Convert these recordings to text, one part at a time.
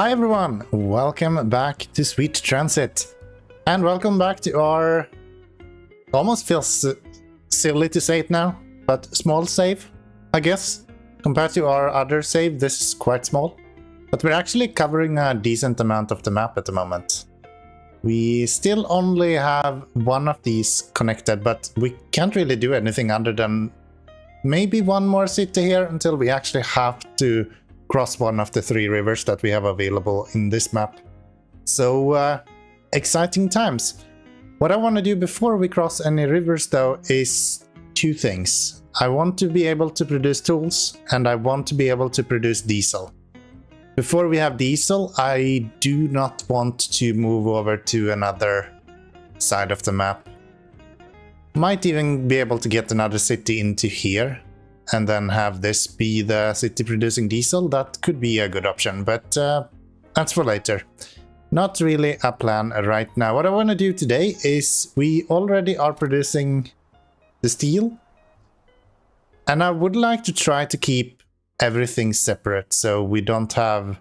Hi everyone, welcome back to Sweet Transit, and welcome back to our, almost feels silly to say it now, but small save, I guess. Compared to our other save, this is quite small, but we're actually covering a decent amount of the map at the moment. We still only have one of these connected, but we can't really do anything other than maybe one more city here until we actually have to cross one of the 3 rivers that we have available in this map. So, exciting times. What I want to do before we cross any rivers though is 2 things. I want to be able to produce tools and I want to be able to produce diesel. Before we have diesel, I do not want to move over to another side of the map. Might even be able to get another city into here and then have this be the city producing diesel. That could be a good option, but that's for later. Not really a plan right now. What I want to do today is we already are producing the steel, and I would like to try to keep everything separate so we don't have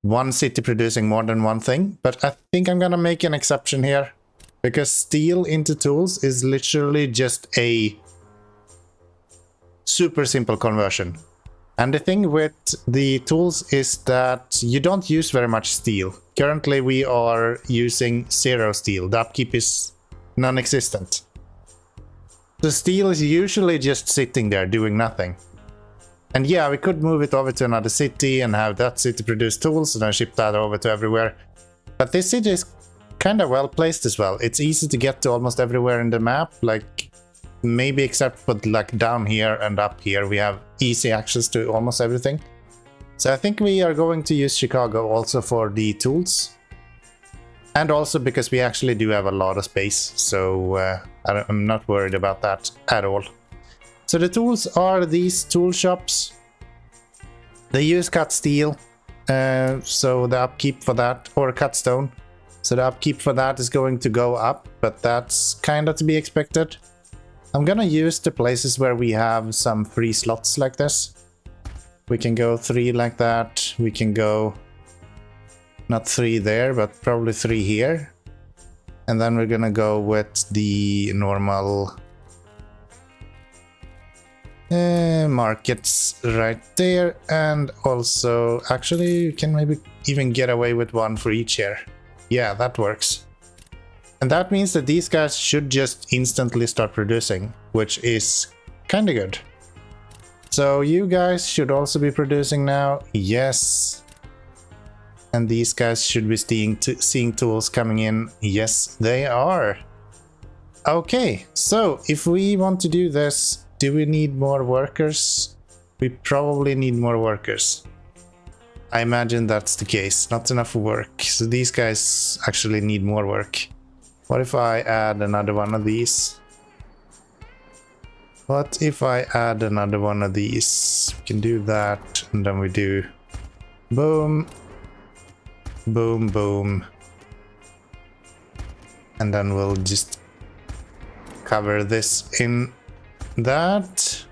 one city producing more than one thing, but I think I'm gonna make an exception here because steel into tools is literally just a super simple conversion. And the thing with the tools is that you don't use very much steel. Currently we are using 0 steel. The upkeep is non-existent. The steel is usually just sitting there doing nothing. And yeah, we could move it over to another city and have that city produce tools and then ship that over to everywhere. But this city is kind of well placed as well. It's easy to get to almost everywhere in the map, like maybe except for like down here and up here we have easy access to almost everything. So I think we are going to use Chicago also for the tools. And also because we actually do have a lot of space, so I'm not worried about that at all. So the tools are these tool shops. They use cut steel, so the upkeep for that, or cut stone. So the upkeep for that is going to go up, but that's kind of to be expected. I'm gonna use the places where we have some free slots like this. We can go 3 like that. We can go not 3 there, but probably 3 here. And then we're gonna go with the normal markets right there. And also, actually, you can maybe even get away with 1 for each here. Yeah, that works. And that means that these guys should just instantly start producing, which is kind of good. So you guys should also be producing now. Yes. And these guys should be seeing tools coming in. Yes, they are. Okay, so if we want to do this, do we need more workers? We probably need more workers. I imagine that's the case. Not enough work. So these guys actually need more work. What if I add another one of these? What if I add another one of these? We can do that, and then we do boom, boom, boom. And then we'll just cover this in that.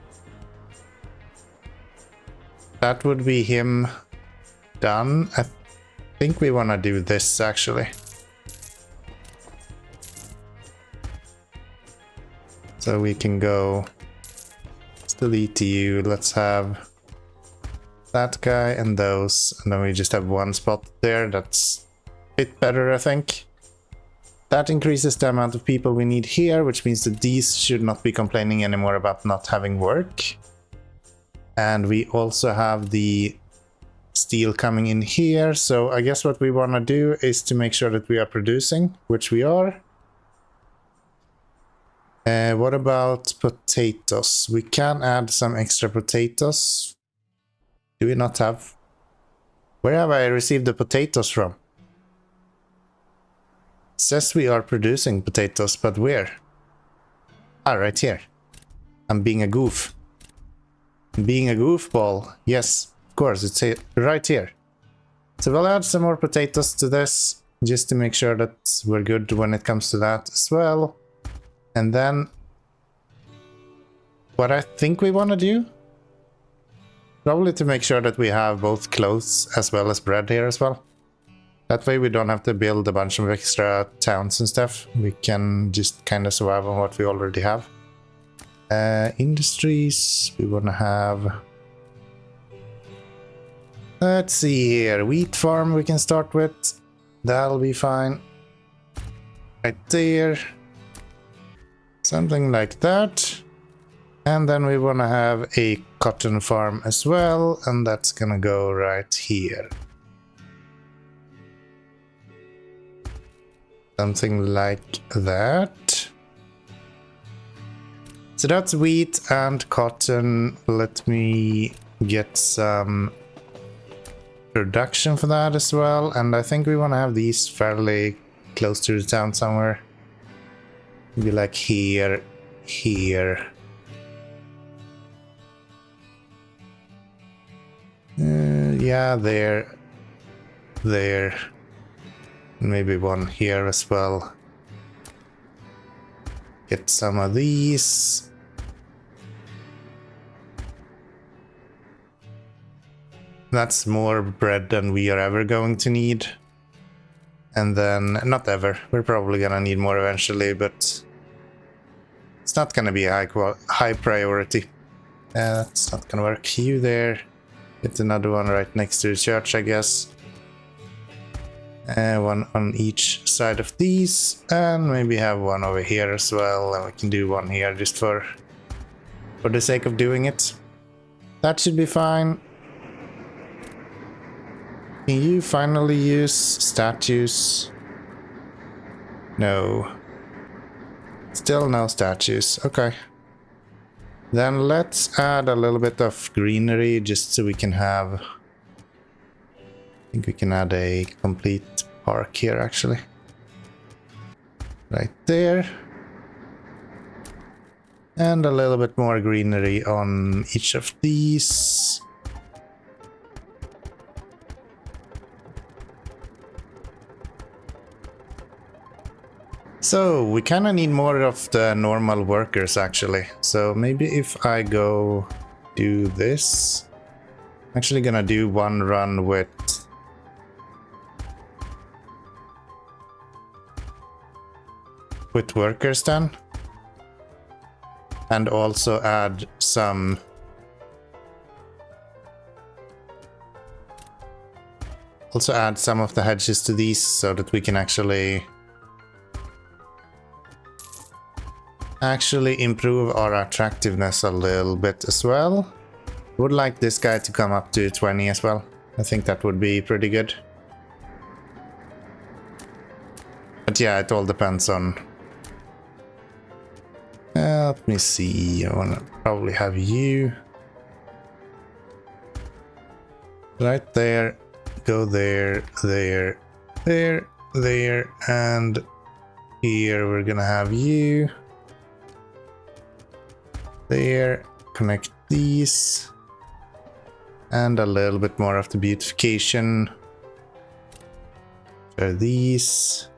That would be him done. I think we want to do this actually. So we can go, let's delete you, let's have that guy and those, and then we just have 1 spot there. That's a bit better, I think. That increases the amount of people we need here, which means that these should not be complaining anymore about not having work. And we also have the steel coming in here, so I guess what we want to do is to make sure that we are producing, which we are. What about potatoes? We can add some extra potatoes. Do we not have? Where have I received the potatoes from? It says we are producing potatoes, but where? Ah, right here. I'm being a goof. I'm being a goofball. Yes, of course, it's here, right here. So we'll add some more potatoes to this, just to make sure that we're good when it comes to that as well. And then what I think we want to do, Probably to make sure that we have both clothes as well as bread here as well. That way we don't have to build a bunch of extra towns and stuff. We can just kind of survive on what we already have. Industries, we want to have... Let's see here, wheat farm we can start with. That'll be fine. Right there. Something like that. And then we want to have a cotton farm as well, and that's gonna go right here. Something like that. So that's wheat and cotton. Let me get some production for that as well. And I think we want to have these fairly close to the town somewhere. Maybe like here, here. Yeah, there, there. Maybe one here as well. Get some of these. That's more bread than we are ever going to need. And then, not ever, we're probably gonna need more eventually, but it's not gonna be a high priority. That's not gonna work. You there. Get another one right next to the church, I guess. One on each side of these, and maybe have one over here as well, and we can do one here just for the sake of doing it. That should be fine. Can you finally use statues? No. Still no statues. Okay. Then let's add a little bit of greenery just so we can have... I think we can add a complete park here actually. Right there. And a little bit more greenery on each of these. So we kind of need more of the normal workers actually. So maybe if I go do this, I'm actually gonna do one run with workers then, and also add some of the hedges to these so that we can actually improve our attractiveness a little bit as well. Would like this guy to come up to 20 as well. I think that would be pretty good. But yeah, it all depends on... let me see, I wanna probably have you right there, go there, there, there, there, and here we're gonna have you there, connect these, and a little bit more of the beautification for these.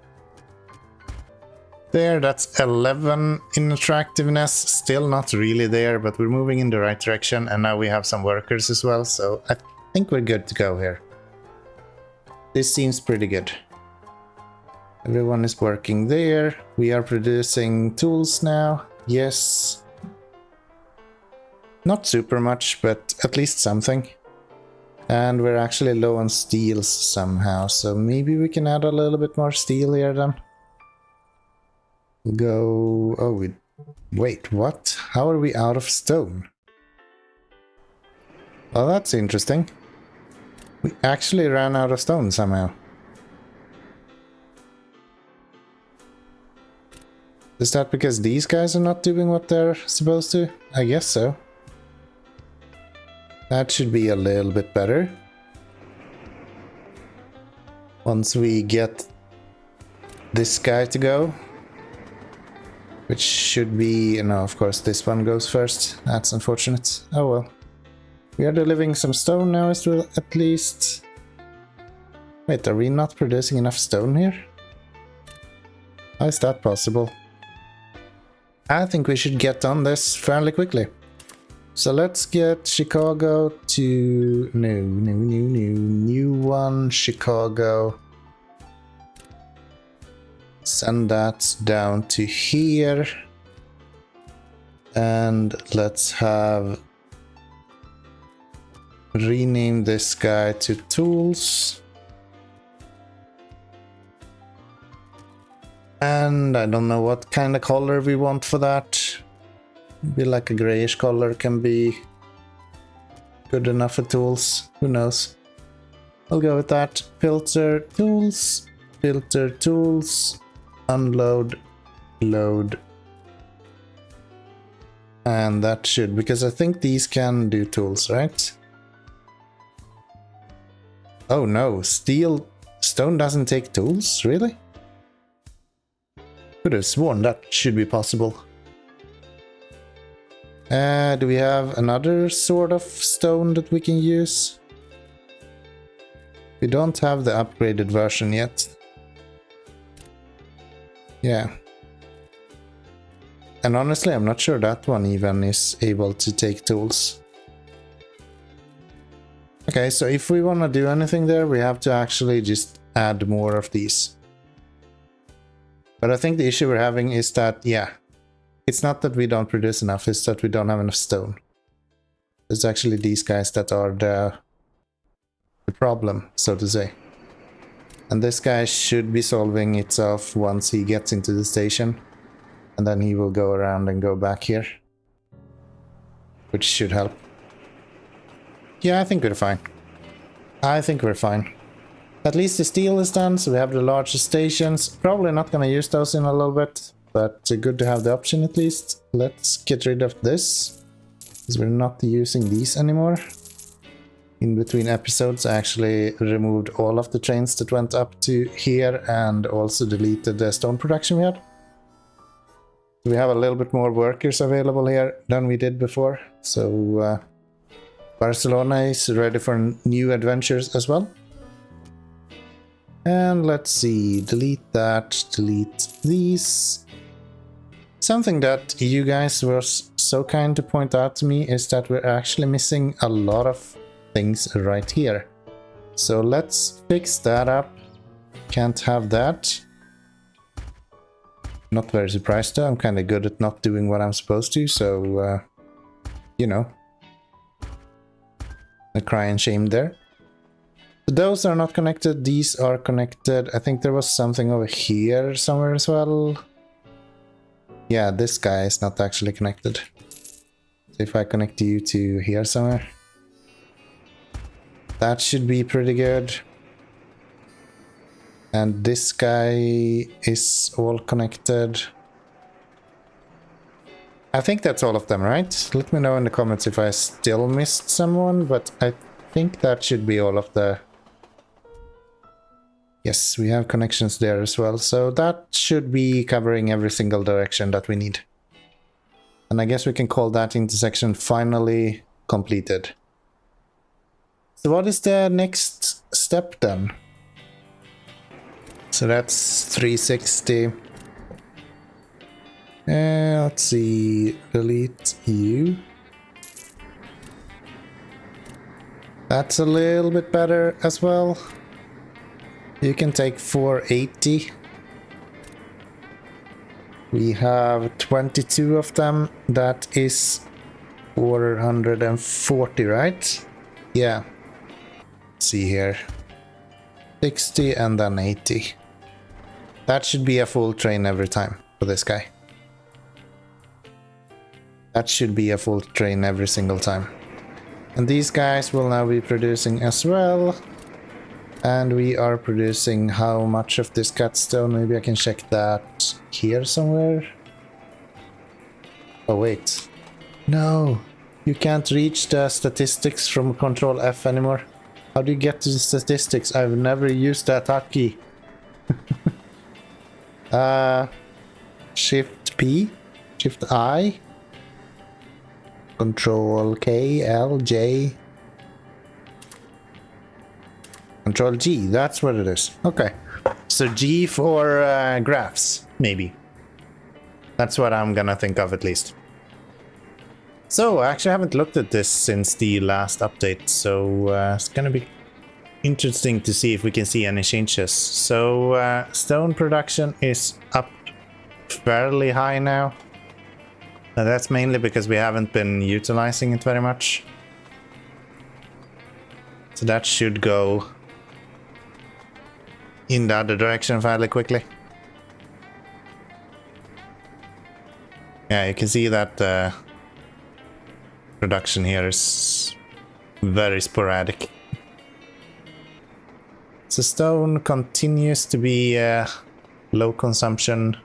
There, that's 11 in attractiveness, still not really there, but we're moving in the right direction, and now we have some workers as well, so I think we're good to go here. This seems pretty good. Everyone is working there. We are producing tools now, yes. Not super much, but at least something. And we're actually low on steels somehow, so maybe we can add a little bit more steel here then. Go... oh, wait, what? How are we out of stone? Well, that's interesting. We actually ran out of stone somehow. Is that because these guys are not doing what they're supposed to? I guess so. That should be a little bit better. Once we get this guy to go. Which should be... no, of course this one goes first. That's unfortunate. Oh well. We are delivering some stone now as well, at least. Wait, are we not producing enough stone here? How is that possible? I think we should get on this fairly quickly. So let's get Chicago to new one, Chicago. Send that down to here. And let's have rename this guy to tools. And I don't know what kind of color we want for that. Maybe like a grayish color can be good enough for tools. Who knows? I'll go with that. Filter tools, unload, load. And that should, because I think these can do tools, right? Oh no, stone doesn't take tools? Really? Could have sworn that should be possible. Do we have another sort of stone that we can use? We don't have the upgraded version yet. Yeah. And honestly, I'm not sure that one even is able to take tools. Okay, so if we want to do anything there, we have to actually just add more of these. But I think the issue we're having is that, yeah, it's not that we don't produce enough, it's that we don't have enough stone. It's actually these guys that are the problem, so to say. And this guy should be solving itself once he gets into the station. And then he will go around and go back here. Which should help. Yeah, I think we're fine. I think we're fine. At least the steel is done, so we have the larger stations. Probably not gonna use those in a little bit, but good to have the option at least. Let's get rid of this, because we're not using these anymore. In between episodes, I actually removed all of the trains that went up to here and also deleted the stone production we had. We have a little bit more workers available here than we did before, so Barcelona is ready for new adventures as well. And let's see, delete that, delete these. Something that you guys were so kind to point out to me is that we're actually missing a lot of things right here. So let's fix that up. Can't have that. Not very surprised though, I'm kind of good at not doing what I'm supposed to, so, you know. I cry and shame there. Those are not connected, these are connected. I think there was something over here somewhere as well. Yeah, this guy is not actually connected. So if I connect you to here somewhere. That should be pretty good. And this guy is all connected. I think that's all of them, right? Let me know in the comments if I still missed someone, but I think that should be all of the... Yes, we have connections there as well, so that should be covering every single direction that we need. And I guess we can call that intersection finally completed. So what is the next step then? So that's 360. Let's see, delete you. That's a little bit better as well. You can take 480. We have 22 of them. That is 440, right? Yeah. Let's see here. 60 and then 80. That should be a full train every time for this guy. That should be a full train every single time. And these guys will now be producing as well. And we are producing how much of this cut stone? Maybe I can check that here somewhere. Oh wait. No, you can't reach the statistics from Control F anymore. How do you get to the statistics? I've never used that hotkey. Shift P, Shift I, Control K, L, J, Control G, that's what it is. Okay, so G for graphs, maybe. That's what I'm gonna think of at least. So, I actually haven't looked at this since the last update, so it's gonna be interesting to see if we can see any changes. So, stone production is up fairly high now. That's mainly because we haven't been utilizing it very much. So that should go in the other direction fairly quickly. Yeah, you can see that production here is very sporadic. So stone continues to be low consumption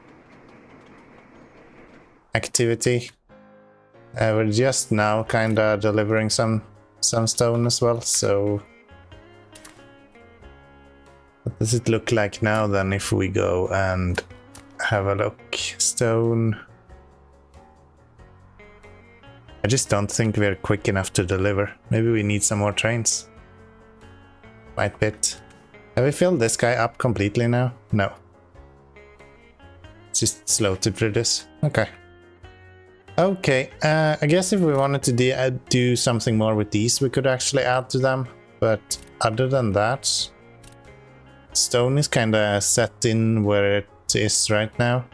activity. We're just now kind of delivering some stone as well, so what does it look like now then if we go and have a look? Stone. I just don't think we're quick enough to deliver. Maybe we need some more trains. Quite bit. Have we filled this guy up completely now? No. It's just slow to produce. Okay. Okay, I guess if we wanted to do something more with these, we could actually add to them. But other than that, stone is kind of set in where it is right now.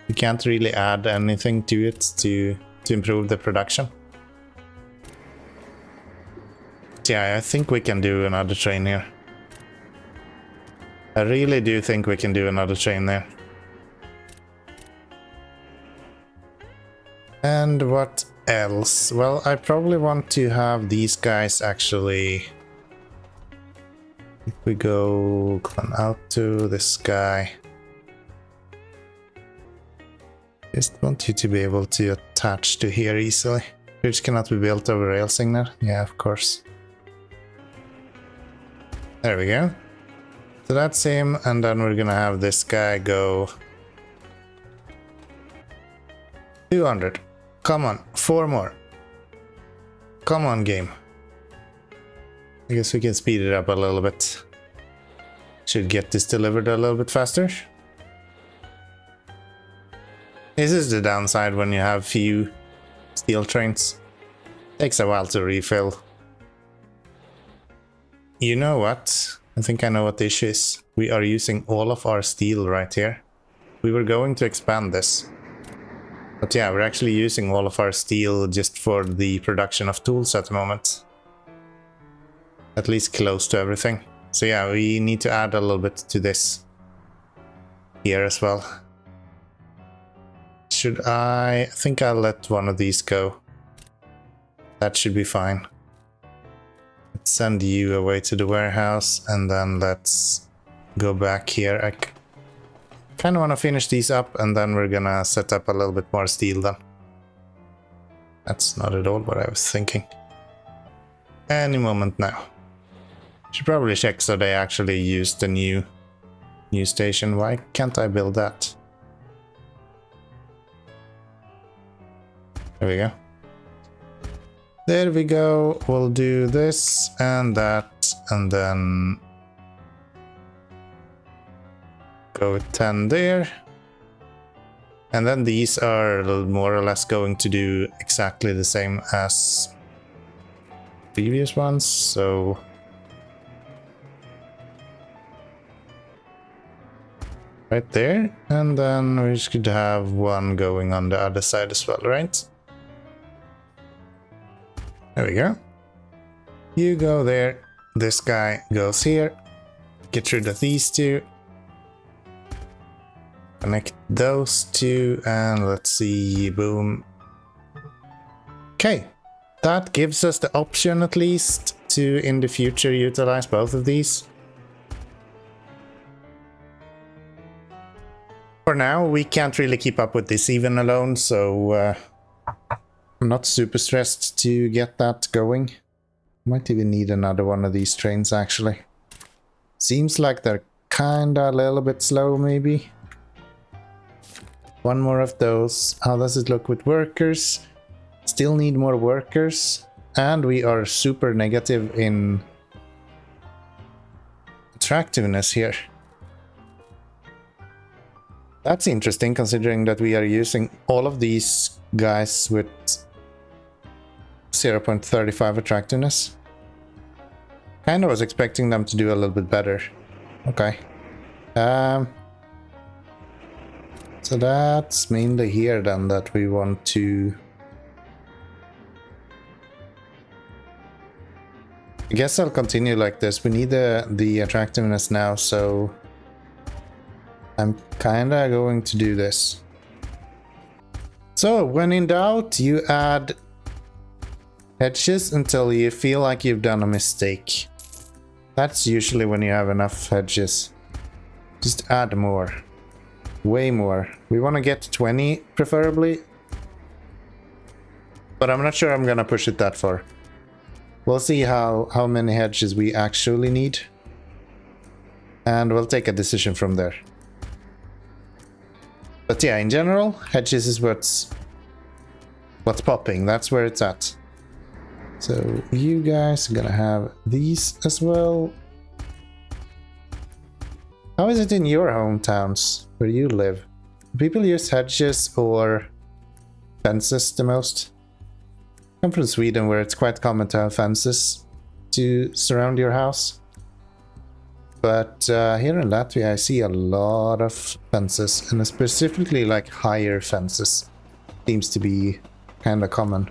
We can't really add anything to it to improve the production. But yeah, I think we can do another train here. I really do think we can do another train there. And what else? Well, I probably want to have these guys actually... If we go out to this guy... Just want you to be able to attach to here easily. Bridge cannot be built over rail signal. Yeah, of course. There we go. So that's him, and then we're gonna have this guy go... 200. Come on, 4 more. Come on, game. I guess we can speed it up a little bit. Should get this delivered a little bit faster. This is the downside when you have few steel trains. Takes a while to refill. You know what? I think I know what the issue is. We are using all of our steel right here. We were going to expand this. But yeah, we're actually using all of our steel just for the production of tools at the moment. At least close to everything. So yeah, we need to add a little bit to this here as well. I think I'll let one of these go. That should be fine. Let's send you away to the warehouse, and then let's go back here. I kind of want to finish these up, and then we're gonna set up a little bit more steel then. That's not at all what I was thinking. Any moment now. Should probably check so they actually use the new station. Why can't I build that? There we go. There we go. We'll do this and that, and then go with 10 there. And then these are more or less going to do exactly the same as previous ones, so right there, and then we should have one going on the other side as well, right? There we go. You go there, this guy goes here, get rid of these two, connect those two, and let's see, boom. Okay, that gives us the option at least to in the future utilize both of these. For now, we can't really keep up with this even alone, so I'm not super stressed to get that going. Might even need another one of these trains actually. Seems like they're kinda a little bit slow maybe. One more of those. How does it look with workers? Still need more workers. And we are super negative in attractiveness here. That's interesting considering that we are using all of these guys with 0.35 attractiveness. Kinda was expecting them to do a little bit better. Okay. So that's mainly here then that we want to... I guess I'll continue like this. We need the attractiveness now, so I'm kinda going to do this. So, when in doubt, you add hedges until you feel like you've done a mistake. That's usually when you have enough hedges. Just add more. Way more. We want to get to 20, preferably. But I'm not sure I'm gonna push it that far. We'll see how many hedges we actually need. And we'll take a decision from there. But yeah, in general, hedges is what's popping. That's where it's at. So you guys are gonna have these as well. How is it in your hometowns where you live? Do people use hedges or fences the most? I'm from Sweden, where it's quite common to have fences to surround your house. But here in Latvia I see a lot of fences, and specifically like higher fences seems to be kind of common.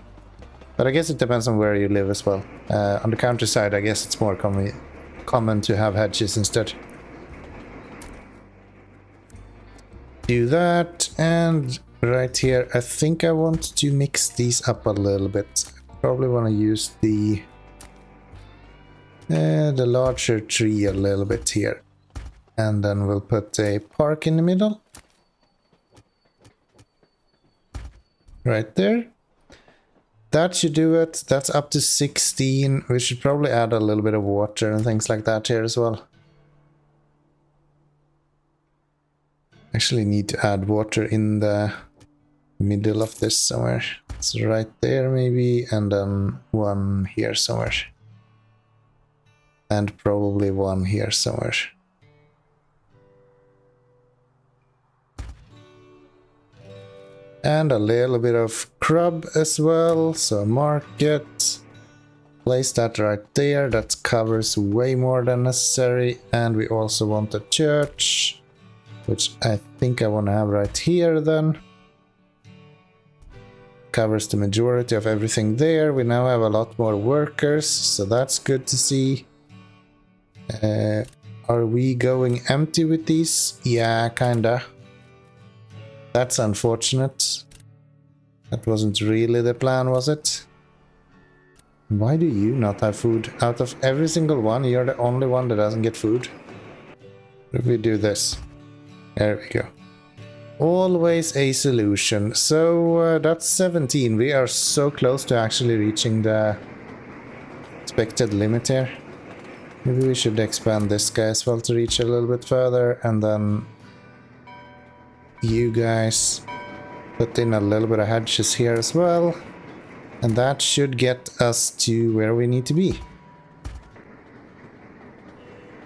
But I guess it depends on where you live as well. On the countryside I guess it's more common to have hedges instead. Do that, and right here I think I want to mix these up a little bit. Probably want to use the larger tree a little bit here, and then we'll put a park in the middle right there. That should do it. That's up to 16. We should probably add a little bit of water and things like that here as well. Actually need to add water in the middle of this somewhere. It's right there maybe, and then one here somewhere. And probably one here somewhere. And a little bit of crub as well, so market. Place that right there, that covers way more than necessary. And we also want a church, which I think I want to have right here then. Covers the majority of everything there. We now have a lot more workers, so that's good to see. Are we going empty with these? Yeah, kinda. That's unfortunate. That wasn't really the plan, was it? Why do you not have food? Out of every single one, you're the only one that doesn't get food. What if we do this? There we go. Always a solution. So that's 17. We are so close to actually reaching the expected limit here. Maybe we should expand this guy as well to reach a little bit further, and then you guys put in a little bit of hedges here as well, and that should get us to where we need to be.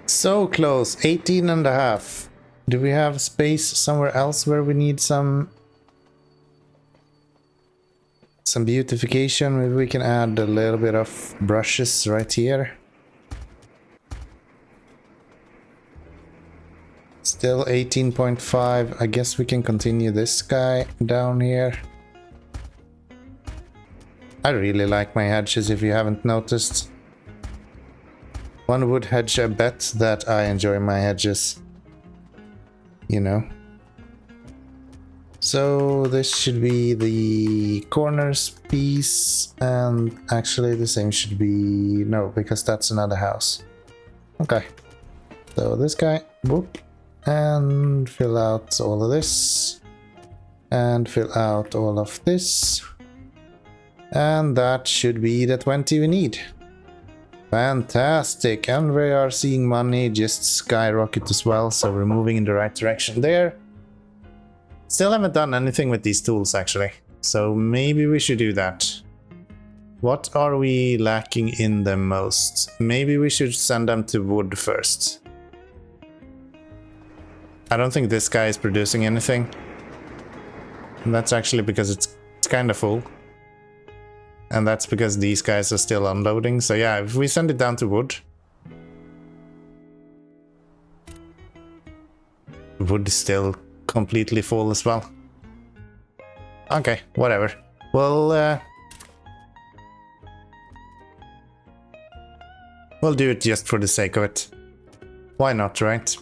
So close, 18 and a half. Do we have space somewhere else where we need some beautification? Maybe we can add a little bit of brushes right here. Still 18.5. I guess we can continue this guy down here. I really like my hedges, if you haven't noticed. One would hedge a bet that I enjoy my hedges. You know. So this should be the corners piece, and actually the same should be... no, because that's another house. Okay. So this guy, whoop. And fill out all of this, and fill out all of this, and that should be the 20 we need. Fantastic, and we are seeing money just skyrocket as well, so we're moving in the right direction there. Still haven't done anything with these tools actually, so maybe we should do that. What are we lacking in the most? Maybe we should send them to wood first. I don't think this guy is producing anything. And that's actually because it's kind of full. And that's because these guys are still unloading. So yeah, if we send it down to wood. Wood is still completely full as well. Okay, whatever. Well, we'll do it just for the sake of it. Why not, right?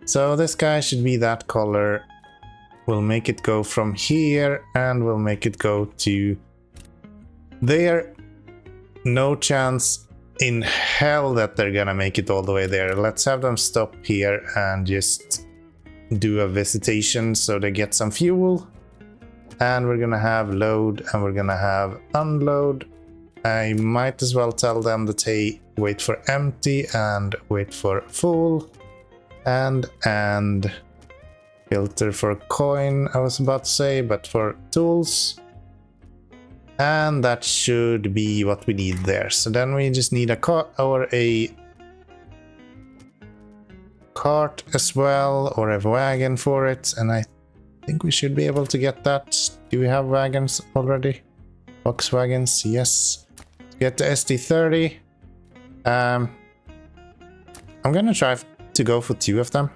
So this guy should be that color. We'll make it go from here and we'll make it go to there. No chance in hell that they're gonna make it all the way there. Let's have them stop here and just do a visitation so they get some fuel. And we're gonna have load and we're gonna have unload. I might as well tell them that they wait for empty and wait for full. And filter for coin, I was about to say, but for tools. And that should be what we need there. So then we just need a cart or a cart as well, or a wagon for it. And I think we should be able to get that. Do we have wagons already? Box wagons, yes. To get the SD30. I'm gonna try to go for 2 of them.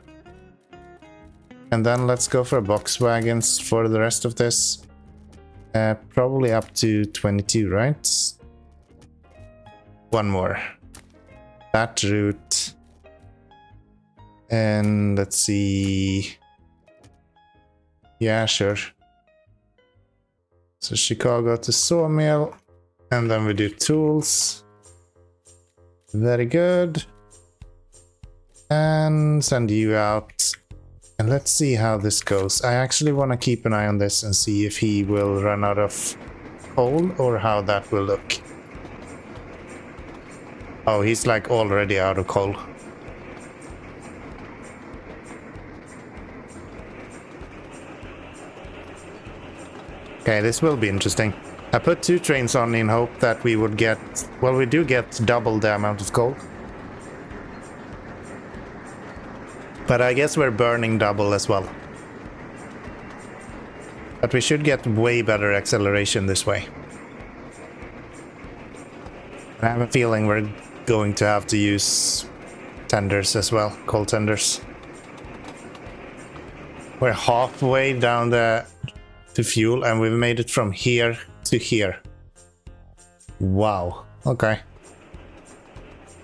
And then let's go for box wagons for the rest of this. Probably up to 22, right? 1 more. That route. And let's see. Yeah, sure. So Chicago to sawmill. And then we do tools. Very good. And send you out. And let's see how this goes. I actually want to keep an eye on this and see if he will run out of coal or how that will look. Oh, he's like already out of coal. Okay, this will be interesting. I put 2 trains on in hope that we would get... Well, we do get double the amount of coal. But I guess we're burning double as well. But we should get way better acceleration this way. I have a feeling we're going to have to use tenders as well, coal tenders. We're halfway down to fuel and we've made it from here to here. Wow, okay.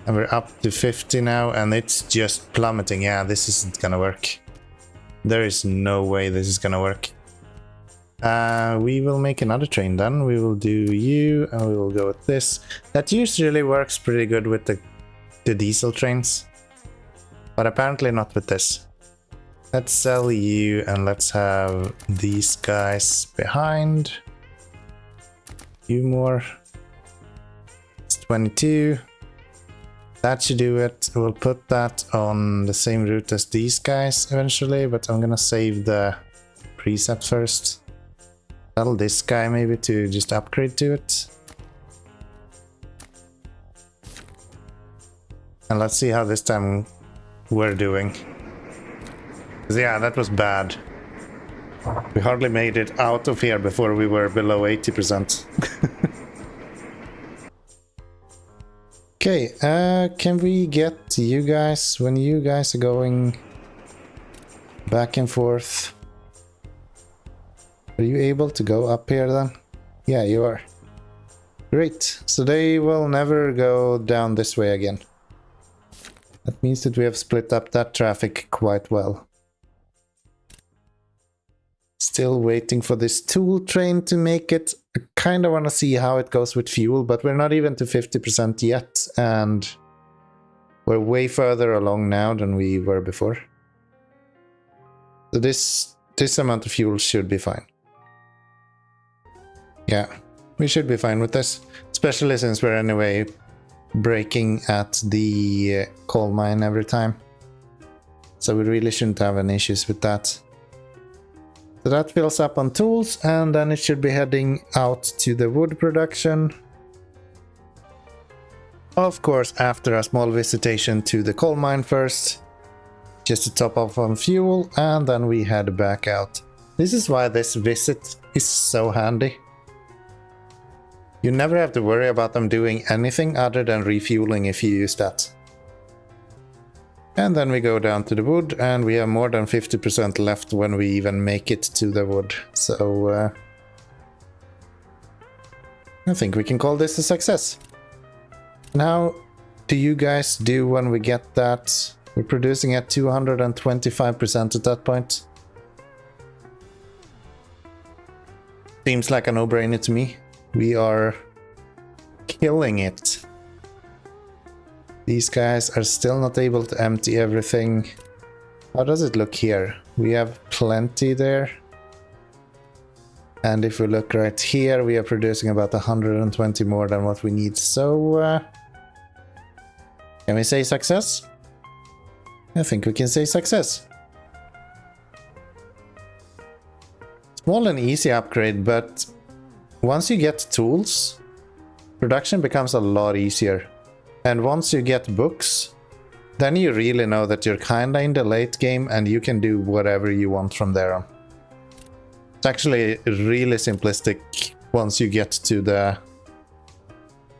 And we're up to 50 now, and it's just plummeting. Yeah, this isn't gonna work. There is no way this is gonna work. We will make another train then. We will do you, and we will go with this. That usually works pretty good with the diesel trains. But apparently not with this. Let's sell you, and let's have these guys behind. Few more. It's 22. That should do it. We'll put that on the same route as these guys eventually, but I'm gonna save the preset first. Tell this guy maybe to just upgrade to it. And let's see how this time we're doing. 'Cause yeah, that was bad. We hardly made it out of here before we were below 80%. Okay, can we get you guys, when you guys are going back and forth, are you able to go up here then? Yeah, you are. Great, so they will never go down this way again. That means that we have split up that traffic quite well. Still waiting for this tool train to make it. I kind of want to see how it goes with fuel, but we're not even to 50% yet, and we're way further along now than we were before. So this amount of fuel should be fine. Yeah, we should be fine with this, especially since we're anyway breaking at the coal mine every time. So we really shouldn't have any issues with that. So that fills up on tools, and then it should be heading out to the wood production. Of course, after a small visitation to the coal mine first, just to top off on fuel, and then we head back out. This is why this visit is so handy. You never have to worry about them doing anything other than refueling if you use that. And then we go down to the wood, and we have more than 50% left when we even make it to the wood. So I think we can call this a success. Now, do you guys do when we get that? We're producing at 225% at that point. Seems like a no-brainer to me. We are killing it. These guys are still not able to empty everything. How does it look here? We have plenty there. And if we look right here, we are producing about 120 more than what we need. So, can we say success? I think we can say success. Small and easy upgrade, but once you get tools, production becomes a lot easier. And once you get books, then you really know that you're kinda in the late game and you can do whatever you want from there on. It's actually really simplistic once you get to the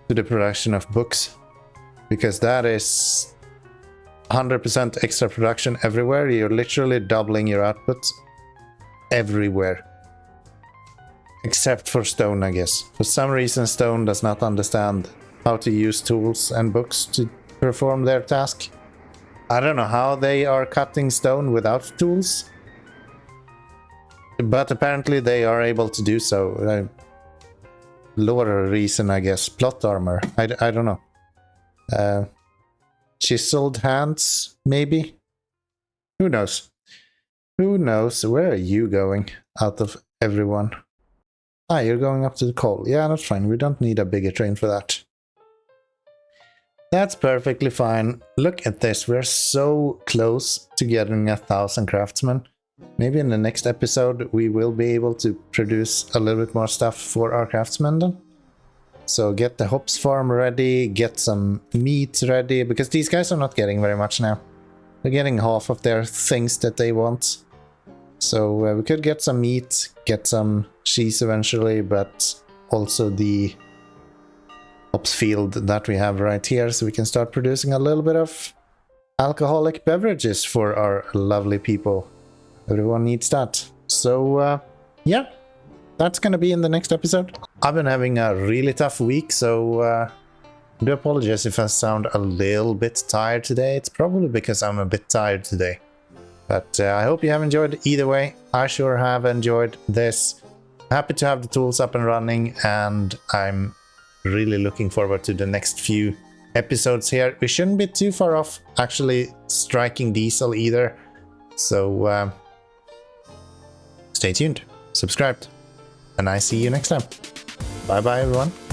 production of books, because that is 100% extra production everywhere. You're literally doubling your output everywhere. Except for stone, I guess. For some reason, stone does not understand how to use tools and books to perform their task. I don't know how they are cutting stone without tools, but apparently they are able to do so. Lore reason, I guess. Plot armor. I don't know. Chiseled hands, maybe? Who knows? Who knows? Where are you going out of everyone? Ah, you're going up to the coal. Yeah, that's fine. We don't need a bigger train for that. That's perfectly fine. Look at this. We're so close to getting 1,000 craftsmen. Maybe in the next episode we will be able to produce a little bit more stuff for our craftsmen then. So get the hops farm ready, get some meat ready, because these guys are not getting very much now. They're getting half of their things that they want. So we could get some meat, get some cheese eventually, but also the hops field that we have right here, so we can start producing a little bit of alcoholic beverages for our lovely people. Everyone needs that. So yeah, that's gonna be in the next episode. I've been having a really tough week, so I do apologize if I sound a little bit tired today. It's probably because I'm a bit tired today. But I hope you have enjoyed either way. I sure have enjoyed this. Happy to have the tools up and running, and I'm really looking forward to the next few episodes here. We shouldn't be too far off actually striking diesel either. So stay tuned, subscribed, and I see you next time. Bye bye everyone.